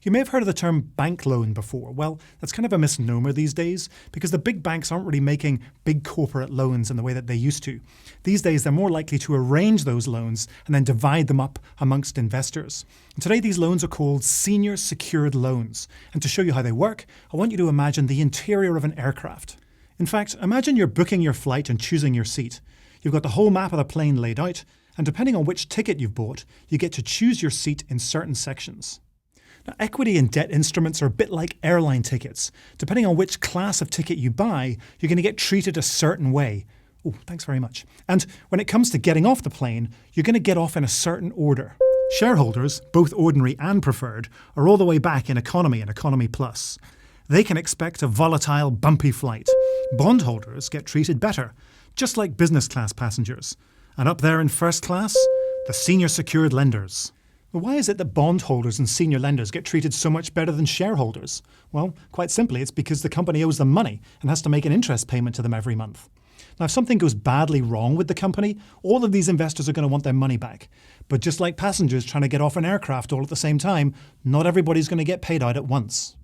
You may have heard of the term bank loan before. Well, that's kind of a misnomer these days because the big banks aren't really making big corporate loans in the way that they used to. These days, they're more likely to arrange those loans and then divide them up amongst investors. And today, these loans are called senior secured loans. And to show you how they work, I want you to imagine the interior of an aircraft. In fact, imagine you're booking your flight and choosing your seat. You've got the whole map of the plane laid out, and depending on which ticket you've bought, you get to choose your seat in certain sections. Now, equity and debt instruments are a bit like airline tickets. Depending on which class of ticket you buy, you're going to get treated a certain way. Oh, thanks very much. And when it comes to getting off the plane, you're going to get off in a certain order. Shareholders, both ordinary and preferred, are all the way back in economy and economy plus. They can expect a volatile, bumpy flight. Bondholders get treated better, just like business class passengers. And up there in first class, the senior secured lenders. But why is it that bondholders and senior lenders get treated so much better than shareholders? Well, quite simply, it's because the company owes them money and has to make an interest payment to them every month. Now, if something goes badly wrong with the company, all of these investors are going to want their money back. But just like passengers trying to get off an aircraft all at the same time, not everybody's going to get paid out at once.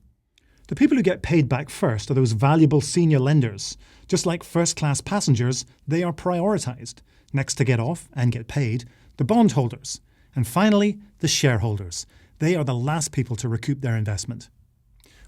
The people who get paid back first are those valuable senior lenders. Just like first-class passengers, they are prioritized. Next to get off and get paid, the bondholders. And finally, the shareholders. They are the last people to recoup their investment.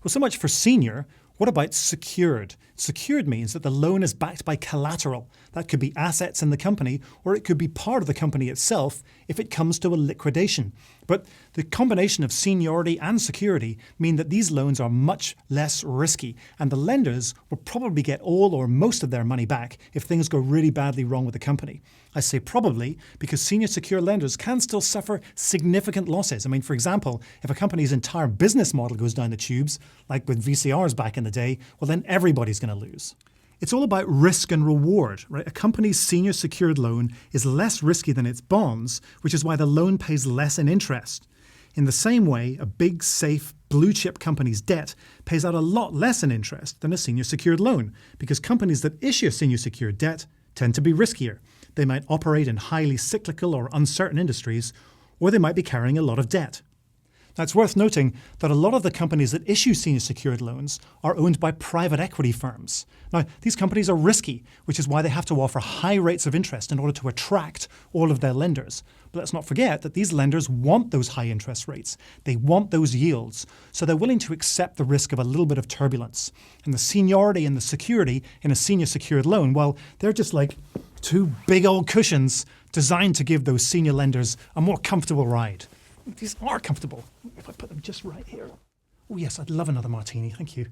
Well, so much for senior. What about secured? Secured means that the loan is backed by collateral. That could be assets in the company, or it could be part of the company itself if it comes to a liquidation. But the combination of seniority and security mean that these loans are much less risky, and the lenders will probably get all or most of their money back if things go really badly wrong with the company. I say probably because senior secure lenders can still suffer significant losses. I mean, for example, if a company's entire business model goes down the tubes, like with VCRs back in the day, well, then everybody's going to lose. It's all about risk and reward, right? A company's senior secured loan is less risky than its bonds, which is why the loan pays less in interest. In the same way, a big, safe, blue-chip company's debt pays out a lot less in interest than a senior secured loan, because companies that issue senior secured debt tend to be riskier. They might operate in highly cyclical or uncertain industries, or they might be carrying a lot of debt. Now, it's worth noting that a lot of the companies that issue senior secured loans are owned by private equity firms. Now, these companies are risky, which is why they have to offer high rates of interest in order to attract all of their lenders. But let's not forget that these lenders want those high interest rates. They want those yields, so they're willing to accept the risk of a little bit of turbulence. And the seniority and the security in a senior secured loan, well, they're just like two big old cushions designed to give those senior lenders a more comfortable ride. These are comfortable. If I put them just right here. Oh yes, I'd love another martini, thank you.